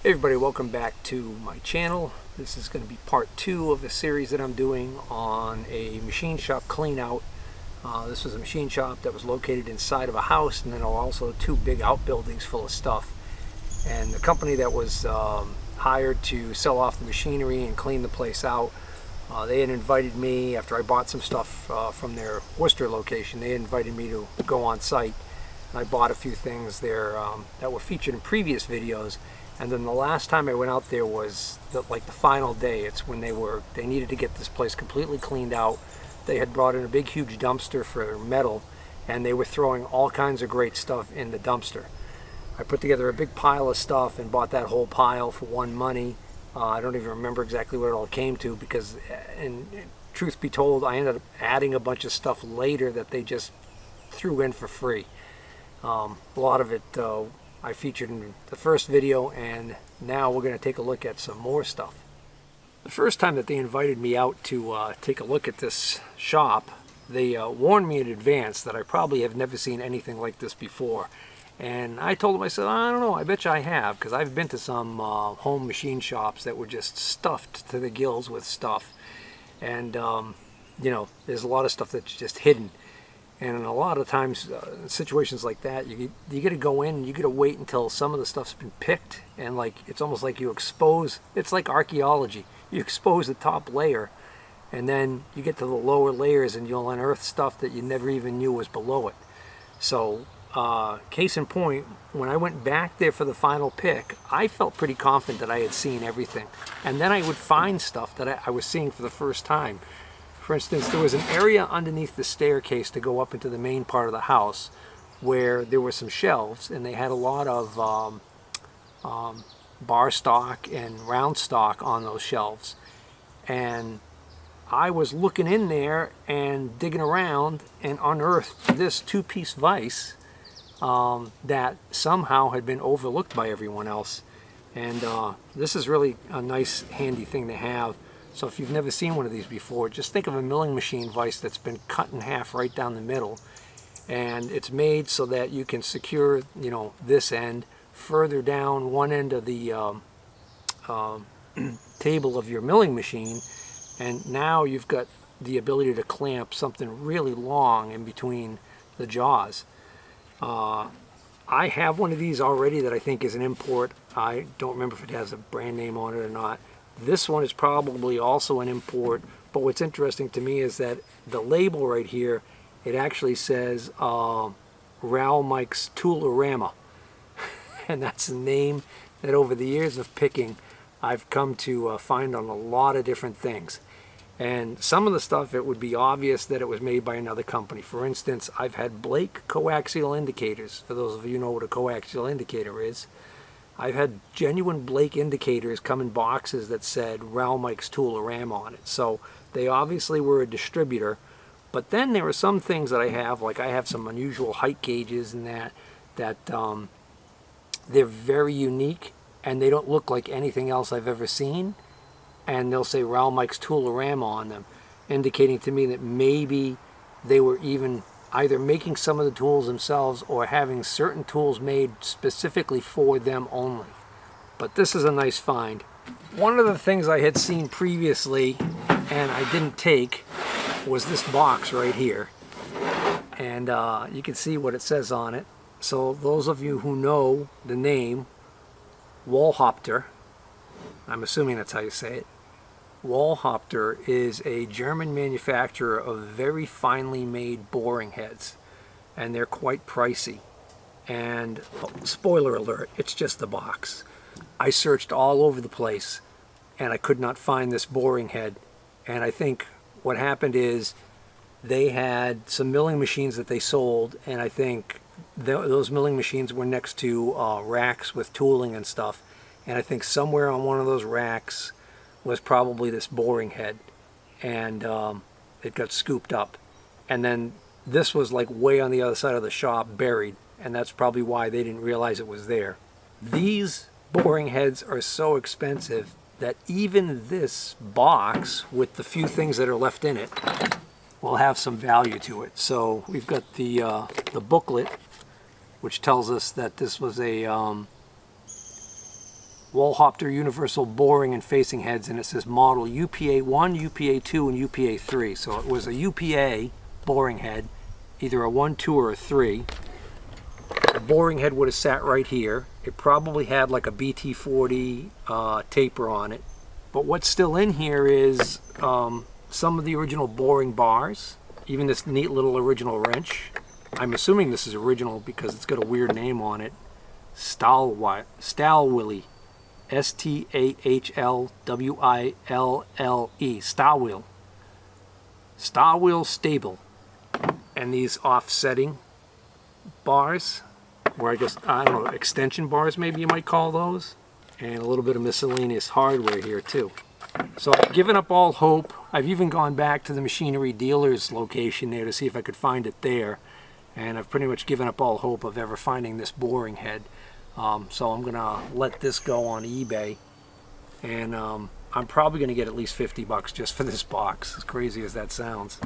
Hey everybody, welcome back to my channel. This is going to be part 2 of a series that I'm doing on a machine shop clean out. This was a machine shop that was located inside of a house, and then also 2 big outbuildings full of stuff. And the company that was hired to sell off the machinery and clean the place out, they had invited me, after I bought some stuff from their Worcester location, they had invited me to go on site. And I bought a few things there that were featured in previous videos. And then the last time I went out there was the final day. It's when they needed to get this place completely cleaned out. They had brought in a big huge dumpster for metal, and they were throwing all kinds of great stuff in the dumpster. I put together a big pile of stuff and bought that whole pile for one money. I don't even remember exactly what it all came to because, and truth be told, I ended up adding a bunch of stuff later that they just threw in for free. A lot of it I featured in the first video, and now we're going to take a look at some more stuff. The first time that they invited me out to take a look at this shop, they warned me in advance that I probably have never seen anything like this before. And I told them, I said, I don't know, I bet you I have, because I've been to some home machine shops that were just stuffed to the gills with stuff. And, you know, there's a lot of stuff that's just hidden. And a lot of times, in situations like that, you got to go in and you got to wait until some of the stuff's been picked, and it's almost like you expose. It's like archaeology. You expose the top layer, and then you get to the lower layers, and you'll unearth stuff that you never even knew was below it. So, case in point, when I went back there for the final pick, I felt pretty confident that I had seen everything, and then I would find stuff that I was seeing for the first time. For instance, there was an area underneath the staircase to go up into the main part of the house where there were some shelves, and they had a lot of bar stock and round stock on those shelves. And I was looking in there and digging around and unearthed this 2-piece vise that somehow had been overlooked by everyone else. And this is really a nice, handy thing to have. So if you've never seen one of these before, just think of a milling machine vise that's been cut in half right down the middle. And it's made so that you can secure, you know, this end further down one end of the table of your milling machine. And now you've got the ability to clamp something really long in between the jaws. I have one of these already that I think is an import. I don't remember if it has a brand name on it or not. This one is probably also an import, but what's interesting to me is that the label right here, it actually says Raul Mike's Tool-O-Rama. And that's a name that over the years of picking, I've come to find on a lot of different things. And some of the stuff, it would be obvious that it was made by another company. For instance, I've had Blake coaxial indicators. For those of you who know what a coaxial indicator is, I've had genuine Blake indicators come in boxes that said Raul Mike's Tool-O-Rama on it. So they obviously were a distributor. But then there are some things that I have, like I have some unusual height gauges and that they're very unique, and they don't look like anything else I've ever seen. And they'll say Raul Mike's Tool-O-Rama on them, indicating to me that maybe they were even either making some of the tools themselves or having certain tools made specifically for them only. But this is a nice find. One of the things I had seen previously and I didn't take was this box right here. And you can see what it says on it. So those of you who know the name Wallhopter, I'm assuming that's how you say it, Wallhopter is a German manufacturer of very finely made boring heads, and they're quite pricey. And spoiler alert, it's just the box. I searched all over the place and I could not find this boring head. And I think what happened is they had some milling machines that they sold, and I think those milling machines were next to racks with tooling and stuff. And I think somewhere on one of those racks was probably this boring head, and it got scooped up. And then this was like way on the other side of the shop, buried, and that's probably why they didn't realize it was there. These boring heads are so expensive that even this box, with the few things that are left in it, will have some value to it. So we've got the booklet, which tells us that this was a Wall-Hopter universal boring and facing heads, and it says model UPA1, UPA2, and UPA3. So it was a UPA boring head, either a 1, 2, or a 3. The boring head would have sat right here. It probably had like a BT40 taper on it. But what's still in here is some of the original boring bars, even this neat little original wrench. I'm assuming this is original because it's got a weird name on it. Stahlwille. S-T-A-H-L-W-I-L-L-E. Stahlwille. Stahlwille stable. And these offsetting bars, or I guess, I don't know, extension bars maybe you might call those. And a little bit of miscellaneous hardware here too. So I've given up all hope. I've even gone back to the machinery dealer's location there to see if I could find it there. And I've pretty much given up all hope of ever finding this boring head. So I'm gonna let this go on eBay, and I'm probably gonna get at least 50 bucks just for this box, as crazy as that sounds.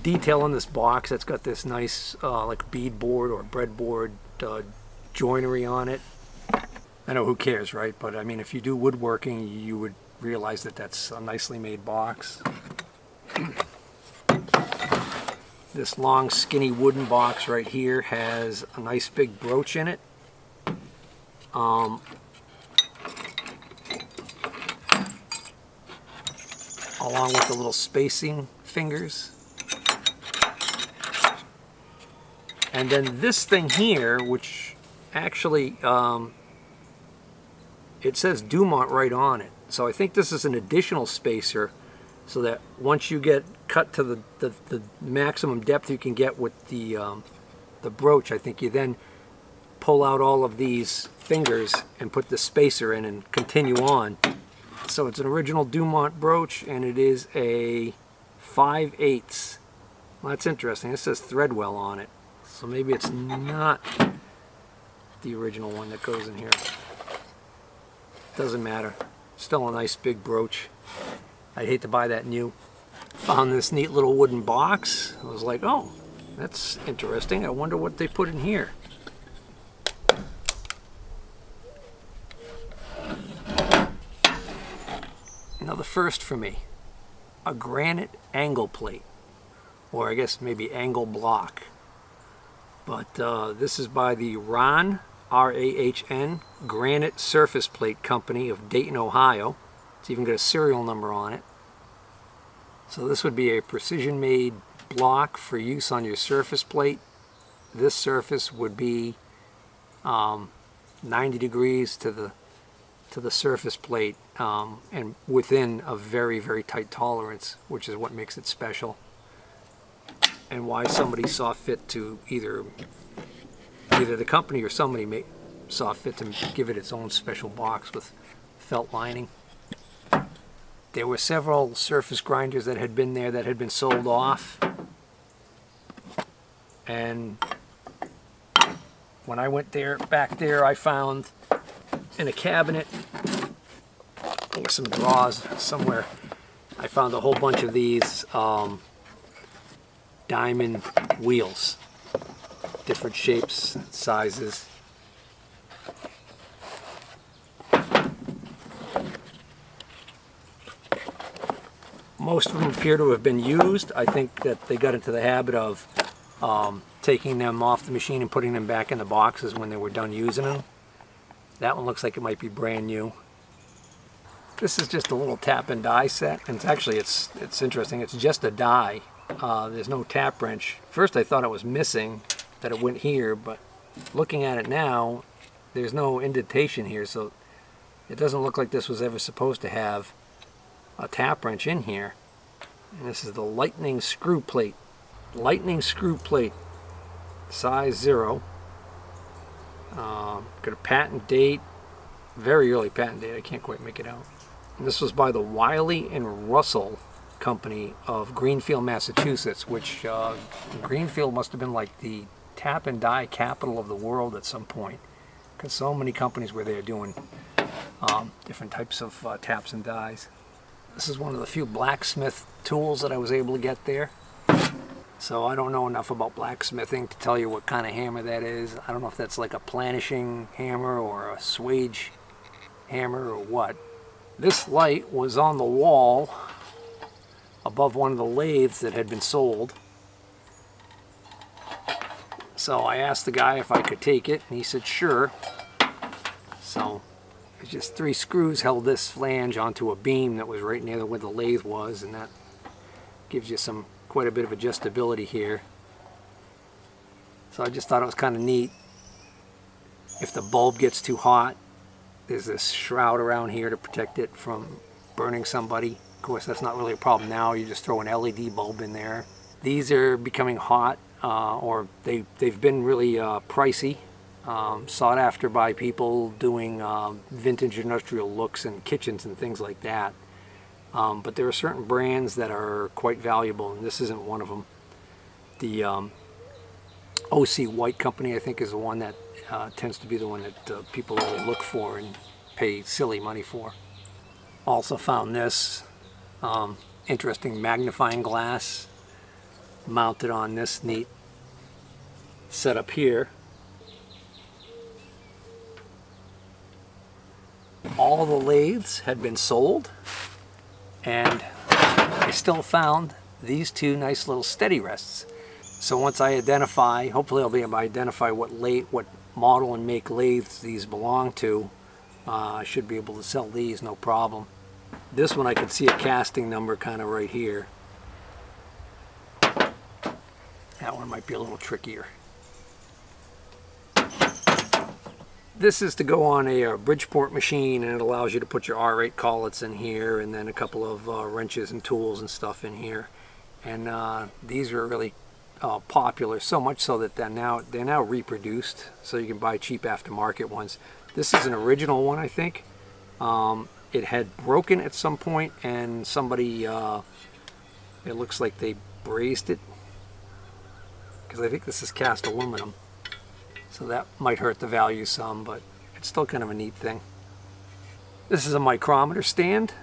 Detail on this box, it's got this nice like beadboard or breadboard joinery on it. I know, who cares, right? But I mean, if you do woodworking, you would realize that that's a nicely made box. This long, skinny wooden box right here has a nice big brooch in it. Along with the little spacing fingers. And then this thing here, which actually, it says Dumont right on it. So I think this is an additional spacer, so that once you get cut to the maximum depth you can get with the broach, I think you then pull out all of these fingers and put the spacer in and continue on. So it's an original Dumont broach, and it is a 5/8. Well, that's interesting. It says Threadwell on it. So maybe it's not the original one that goes in here. Doesn't matter. Still a nice big brooch. I'd hate to buy that new. Found this neat little wooden box. I was like, oh, that's interesting. I wonder what they put in here. Another first for me. A granite angle plate. Or I guess maybe angle block. But this is by the Rahn, R-A-H-N, Granite Surface Plate Company of Dayton, Ohio. It's even got a serial number on it. So this would be a precision-made block for use on your surface plate. This surface would be 90 degrees to the surface plate, and within a very, very tight tolerance, which is what makes it special. And why somebody saw fit to either the company or somebody saw fit to give it its own special box with felt lining. There were several surface grinders that had been there that had been sold off. And when I went back there, I found in a cabinet or some drawers somewhere, I found a whole bunch of these diamond wheels, different shapes, sizes. Most of them appear to have been used. I think that they got into the habit of taking them off the machine and putting them back in the boxes when they were done using them. That one looks like it might be brand new. This is just a little tap and die set, and it's interesting. It's just a die. There's no tap wrench. First I thought it was missing, that it went here, but looking at it now, there's no indentation here, so it doesn't look like this was ever supposed to have a tap wrench in here. And this is the lightning screw plate. Lightning screw plate, size 0. Got a patent date, very early patent date, I can't quite make it out. And this was by the Wiley and Russell Company of Greenfield, Massachusetts, which Greenfield must have been like the tap and die capital of the world at some point, because so many companies were there doing different types of taps and dies. This is one of the few blacksmith tools that I was able to get there. So I don't know enough about blacksmithing to tell you what kind of hammer that is. I don't know if that's like a planishing hammer or a swage hammer or what. This light was on the wall above one of the lathes that had been sold. So I asked the guy if I could take it, and he said sure. So it's just 3 screws held this flange onto a beam that was right near where the lathe was, and that gives you quite a bit of adjustability here. So I just thought it was kind of neat. If the bulb gets too hot, there's this shroud around here to protect it from burning somebody. Of course, that's not really a problem now. You just throw an LED bulb in there. These are becoming hot, or they've been really pricey, sought after by people doing vintage industrial looks in kitchens and things like that. But there are certain brands that are quite valuable, and this isn't one of them. The OC White Company, I think, is the one that tends to be the one that people really look for and pay silly money for. Also found this interesting magnifying glass mounted on this neat setup here. All the lathes had been sold, and I still found these 2 nice little steady rests. So once I identify, hopefully I'll be able to identify what model and make lathes these belong to, I should be able to sell these no problem. This one I could see a casting number kind of right here. That one might be a little trickier. This is to go on a Bridgeport machine, and it allows you to put your R8 collets in here, and then a couple of wrenches and tools and stuff in here. And these are really popular, so much so that they're now reproduced, so you can buy cheap aftermarket ones. This is an original one, I think. It had broken at some point, and somebody, it looks like they brazed it, because I think this is cast aluminum. So that might hurt the value some, but it's still kind of a neat thing. This is a micrometer stand.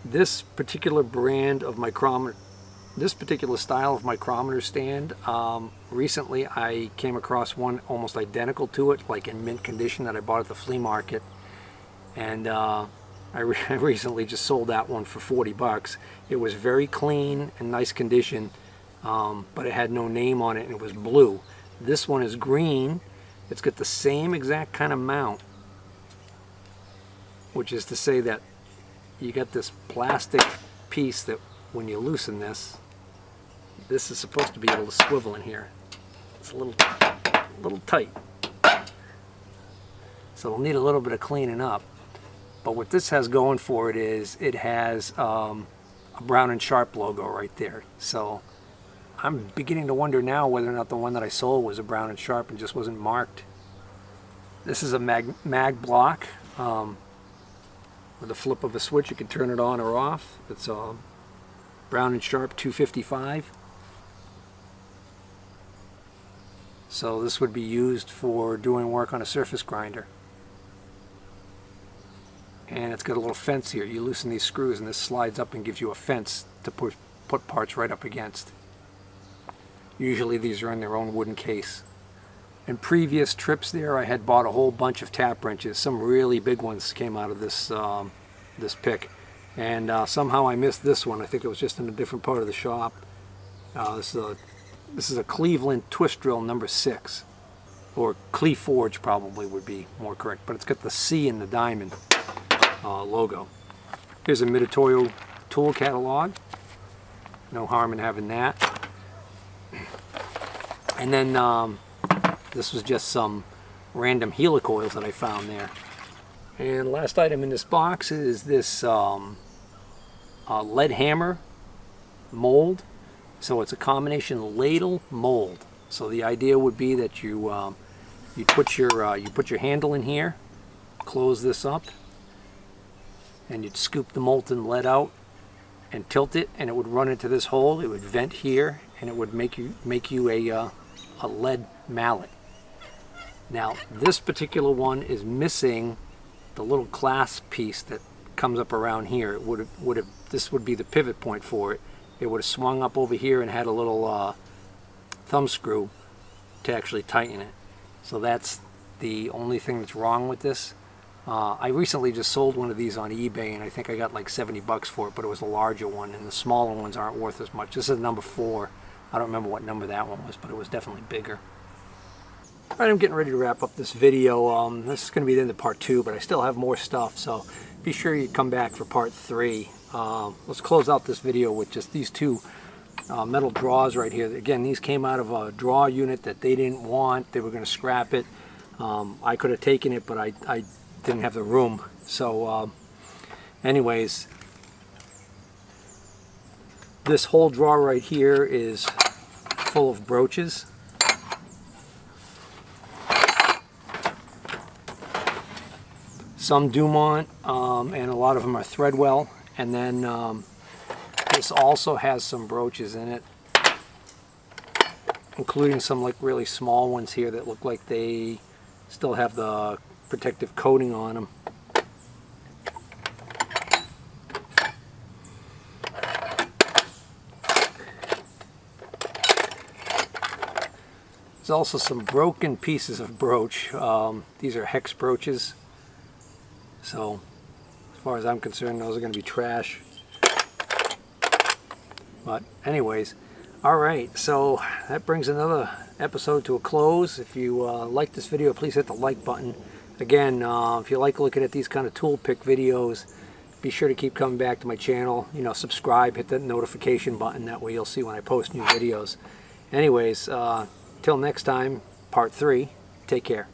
This particular brand of micrometer, this particular style of micrometer stand, recently I came across one almost identical to it, like in mint condition, that I bought at the flea market. And I recently just sold that one for 40 bucks. It was very clean and nice condition, but it had no name on it, and it was blue. This one is green. It's got the same exact kind of mount, which is to say that you got this plastic piece that when you loosen this is supposed to be able to swivel in here. It's a little tight. So it'll need a little bit of cleaning up. But what this has going for it is it has a Brown & Sharp logo right there. So I'm beginning to wonder now whether or not the one that I sold was a Brown & Sharp and just wasn't marked. This is a mag block. With a flip of a switch, you can turn it on or off. It's a Brown & Sharp 255. So this would be used for doing work on a surface grinder. And it's got a little fence here. You loosen these screws and this slides up and gives you a fence to put parts right up against. Usually these are in their own wooden case. In previous trips there, I had bought a whole bunch of tap wrenches. Some really big ones came out of this this pick, and somehow I missed this one. I think it was just in a different part of the shop. This is a Cleveland twist drill number 6, or Cleforge probably would be more correct, but it's got the C in the diamond logo. Here's a Mitutoyo tool catalog. No harm in having that. And then this was just some random helicoils that I found there. And last item in this box is this lead hammer mold. So it's a combination ladle mold. So the idea would be that you put your handle in here, close this up, and you'd scoop the molten lead out and tilt it, and it would run into this hole. It would vent here, and it would make you a lead mallet. Now this particular one is missing the little clasp piece that comes up around here. This would be the pivot point for it, it would have swung up over here and had a little thumb screw to actually tighten it. So that's the only thing that's wrong with this. I recently just sold one of these on eBay, and I think I got like 70 bucks for it, but it was a larger one, and the smaller ones aren't worth as much. This is number 4. I don't remember what number that one was, but it was definitely bigger. All right, I'm getting ready to wrap up this video. This is going to be the end of part 2, but I still have more stuff, so be sure you come back for part 3. Let's close out this video with just these 2 metal drawers right here. Again, these came out of a drawer unit that they didn't want. They were going to scrap it. I could have taken it, but I didn't have the room. So anyways, this whole drawer right here is full of brooches. Some Dumont, and a lot of them are Threadwell. And then this also has some brooches in it, including some like really small ones here that look like they still have the protective coating on them. There's also some broken pieces of brooch. These are hex brooches. So as far as I'm concerned, those are going to be trash. But anyways, alright, so that brings another episode to a close. If you like this video, please hit the like button. Again, if you like looking at these kind of tool pick videos, be sure to keep coming back to my channel. You know, subscribe, hit that notification button. That way you'll see when I post new videos. Anyways, till next time, part 3. Take care.